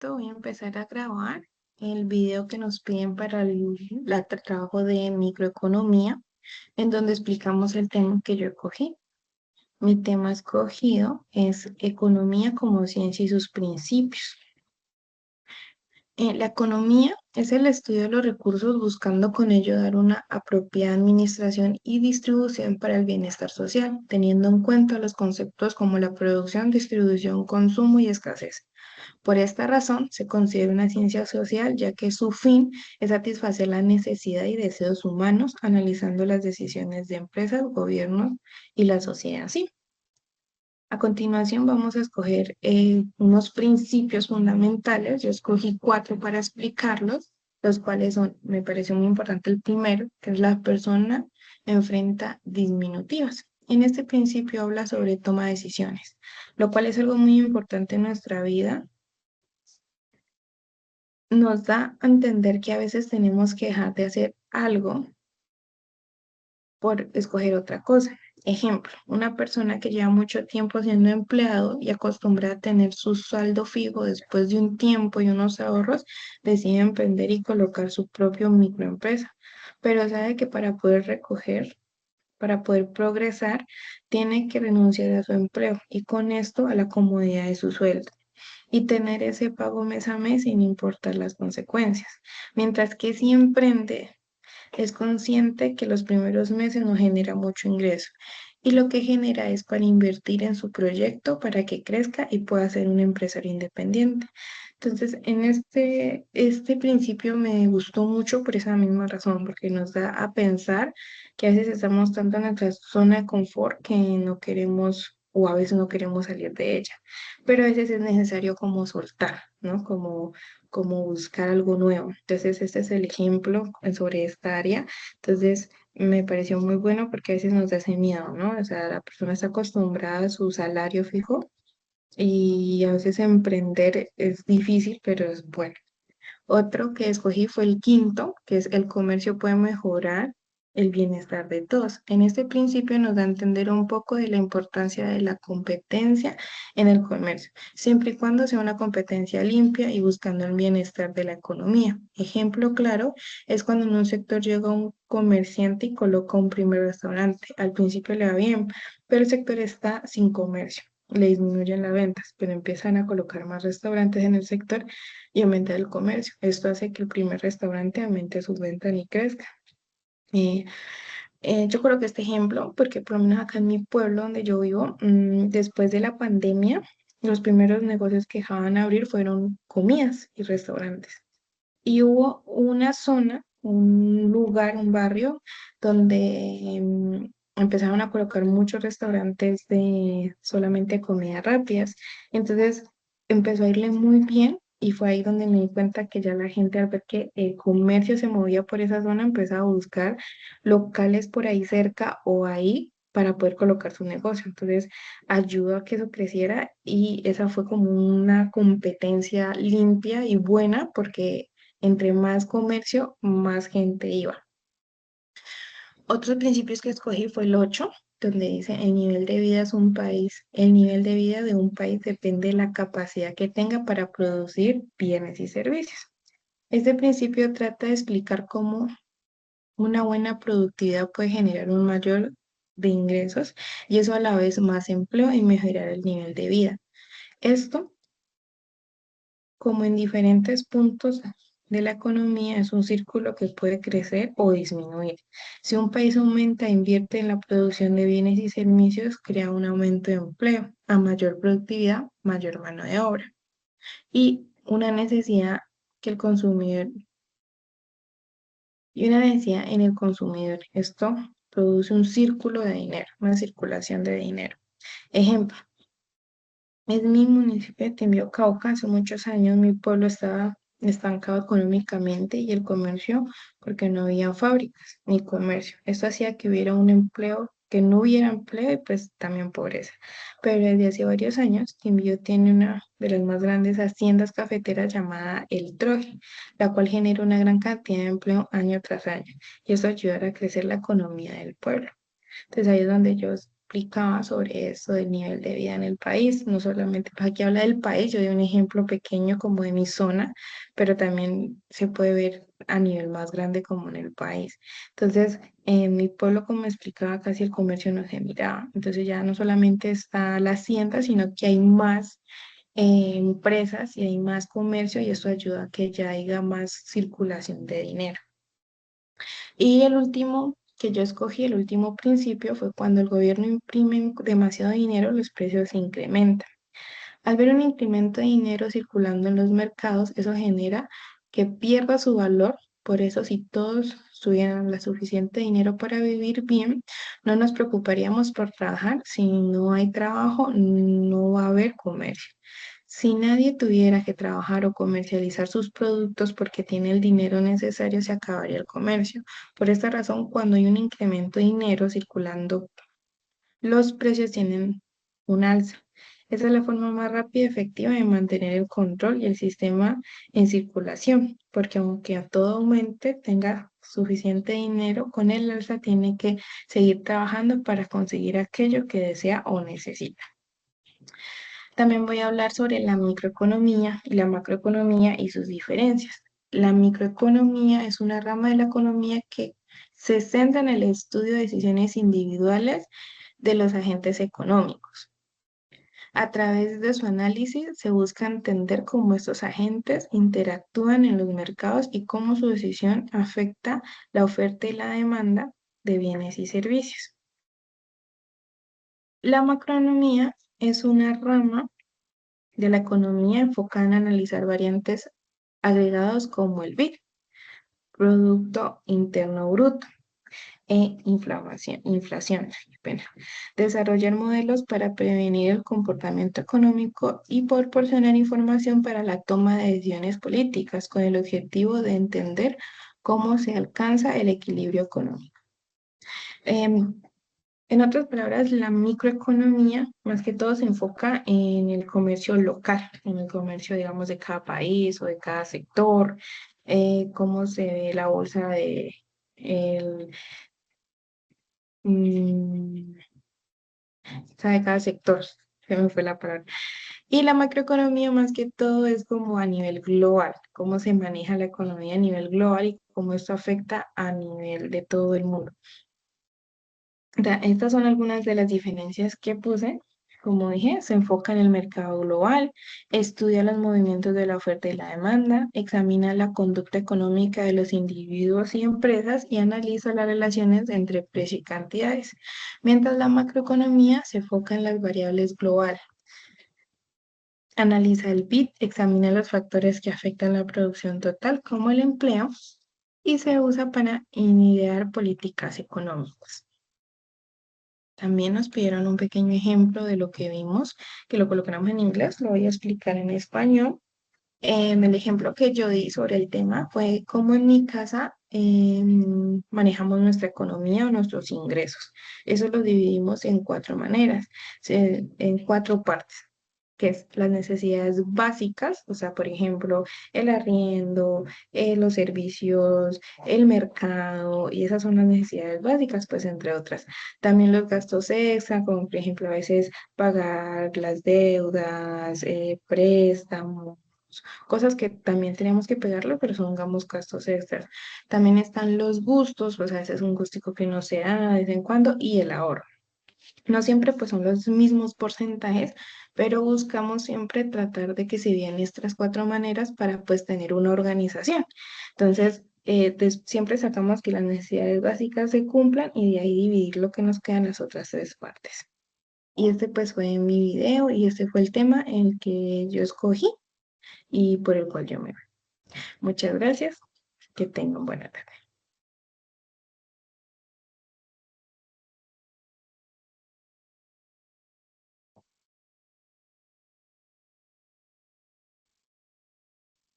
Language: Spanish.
Voy a empezar a grabar el video que nos piden para el trabajo de microeconomía, en donde explicamos el tema que yo escogí. Mi tema escogido es economía como ciencia y sus principios. La economía es el estudio de los recursos buscando con ello dar una apropiada administración y distribución para el bienestar social, teniendo en cuenta los conceptos como la producción, distribución, consumo y escasez. Por esta razón, se considera una ciencia social, ya que su fin es satisfacer la necesidad y deseos humanos, analizando las decisiones de empresas, gobiernos y la sociedad en sí. A continuación, vamos a escoger unos principios fundamentales. Yo escogí cuatro para explicarlos, los cuales son, me pareció muy importante el primero, que es la persona enfrenta disminutivas. En este principio habla sobre toma de decisiones, lo cual es algo muy importante en nuestra vida. Nos da a entender que a veces tenemos que dejar de hacer algo por escoger otra cosa. Ejemplo, una persona que lleva mucho tiempo siendo empleado y acostumbra a tener su saldo fijo después de un tiempo y unos ahorros, decide emprender y colocar su propio microempresa. Pero sabe que para poder progresar, tiene que renunciar a su empleo y con esto a la comodidad de su sueldo y tener ese pago mes a mes sin importar las consecuencias. Mientras que si emprende, es consciente que los primeros meses no genera mucho ingreso y lo que genera es para invertir en su proyecto para que crezca y pueda ser un empresario independiente. Entonces, en este principio me gustó mucho por esa misma razón, porque nos da a pensar que a veces estamos tanto en nuestra zona de confort que no queremos o a veces no queremos salir de ella, pero a veces es necesario como soltar, ¿no? Como buscar algo nuevo. Entonces, este es el ejemplo sobre esta área. Entonces, me pareció muy bueno porque a veces nos da ese miedo, ¿no? O sea, la persona está acostumbrada a su salario fijo y a veces emprender es difícil, pero es bueno. Otro que escogí fue el quinto, que es el comercio puede mejorar el bienestar de todos. En este principio nos da a entender un poco de la importancia de la competencia en el comercio, siempre y cuando sea una competencia limpia y buscando el bienestar de la economía. Ejemplo claro es cuando en un sector llega un comerciante y coloca un primer restaurante. Al principio le va bien, pero el sector está sin comercio. Le disminuyen las ventas, pero empiezan a colocar más restaurantes en el sector y aumentar el comercio. Esto hace que el primer restaurante aumente sus ventas y crezca. Eh, yo creo que este ejemplo, porque por lo menos acá en mi pueblo donde yo vivo, después de la pandemia, los primeros negocios que dejaban abrir fueron comidas y restaurantes. Y hubo una zona, un lugar, un barrio, donde empezaron a colocar muchos restaurantes de solamente comidas rápidas. Entonces empezó a irle muy bien y fue ahí donde me di cuenta que ya la gente al ver que el comercio se movía por esa zona empezaba a buscar locales por ahí cerca o ahí para poder colocar su negocio. Entonces ayudó a que eso creciera y esa fue como una competencia limpia y buena porque entre más comercio, más gente iba. Otros principios que escogí fue el 8, donde dice el nivel de vida es un país, el nivel de vida de un país depende de la capacidad que tenga para producir bienes y servicios. Este principio trata de explicar cómo una buena productividad puede generar un mayor de ingresos y eso a la vez más empleo y mejorar el nivel de vida. Esto como en diferentes puntos de la economía, es un círculo que puede crecer o disminuir. Si un país aumenta e invierte en la producción de bienes y servicios, crea un aumento de empleo, a mayor productividad, mayor mano de obra y una necesidad que el consumidor y una necesidad en el consumidor. Esto produce un círculo de dinero, una circulación de dinero. Ejemplo, en mi municipio de Timbio, Cauca, hace muchos años mi pueblo estaba estancado económicamente y el comercio, porque no había fábricas ni comercio. Esto hacía que hubiera un empleo, que no hubiera empleo y pues también pobreza. Pero desde hace varios años, Timbio tiene una de las más grandes haciendas cafeteras llamada El Troje, la cual genera una gran cantidad de empleo año tras año y eso ayudará a crecer la economía del pueblo. Entonces ahí es donde yo explicaba sobre esto del nivel de vida en el país. No solamente, pues aquí habla del país, yo di un ejemplo pequeño como de mi zona, pero también se puede ver a nivel más grande como en el país. Entonces, en mi pueblo, como explicaba, casi el comercio no se miraba. Entonces ya no solamente está la hacienda, sino que hay más empresas y hay más comercio y eso ayuda a que ya haya más circulación de dinero. Y el último que yo escogí, el último principio, fue cuando el gobierno imprime demasiado dinero, los precios se incrementan. Al ver un incremento de dinero circulando en los mercados, eso genera que pierda su valor. Por eso, si todos tuvieran la suficiente dinero para vivir bien, no nos preocuparíamos por trabajar. Si no hay trabajo, no va a haber comercio. Si nadie tuviera que trabajar o comercializar sus productos porque tiene el dinero necesario, se acabaría el comercio. Por esta razón, cuando hay un incremento de dinero circulando, los precios tienen un alza. Esa es la forma más rápida y efectiva de mantener el control y el sistema en circulación, porque aunque a todo aumente, tenga suficiente dinero, con el alza tiene que seguir trabajando para conseguir aquello que desea o necesita. También voy a hablar sobre la microeconomía y la macroeconomía y sus diferencias. La microeconomía es una rama de la economía que se centra en el estudio de decisiones individuales de los agentes económicos. A través de su análisis se busca entender cómo estos agentes interactúan en los mercados y cómo su decisión afecta la oferta y la demanda de bienes y servicios. La macroeconomía es una rama de la economía enfocada en analizar variantes agregados como el PIB, Producto Interno Bruto, inflación, qué pena. Desarrollar modelos para prevenir el comportamiento económico y proporcionar información para la toma de decisiones políticas con el objetivo de entender cómo se alcanza el equilibrio económico. Em, en otras palabras, la microeconomía más que todo se enfoca en el comercio local, en el comercio, digamos, de cada país o de cada sector, cómo se ve la bolsa de el, mm, o sea, de cada sector, se me fue la palabra. Y la macroeconomía más que todo es como a nivel global, cómo se maneja la economía a nivel global y cómo esto afecta a nivel de todo el mundo. Estas son algunas de las diferencias que puse. Como dije, se enfoca en el mercado global, estudia los movimientos de la oferta y la demanda, examina la conducta económica de los individuos y empresas y analiza las relaciones entre precio y cantidades. Mientras la macroeconomía se enfoca en las variables globales, analiza el PIB, examina los factores que afectan la producción total, como el empleo, y se usa para idear políticas económicas. También nos pidieron un pequeño ejemplo de lo que vimos, que lo colocamos en inglés, lo voy a explicar en español. El ejemplo que yo di sobre el tema fue cómo en mi casa manejamos nuestra economía o nuestros ingresos. Eso lo dividimos en cuatro maneras, en cuatro partes, que es las necesidades básicas, o sea, por ejemplo, el arriendo, los servicios, el mercado, y esas son las necesidades básicas, pues entre otras. También los gastos extra, como por ejemplo a veces pagar las deudas, préstamos, cosas que también tenemos que pagarlo, pero son, digamos, gastos extras. También están los gustos, pues a veces un gustico que no se da de vez en cuando, y el ahorro. No siempre pues son los mismos porcentajes, pero buscamos siempre tratar de que se vean estas cuatro maneras para pues tener una organización. Entonces, siempre sacamos que las necesidades básicas se cumplan y de ahí dividir lo que nos quedan las otras tres partes. Y este pues fue mi video y este fue el tema en el que yo escogí y por el cual yo me voy. Muchas gracias. Que tengan buena tarde.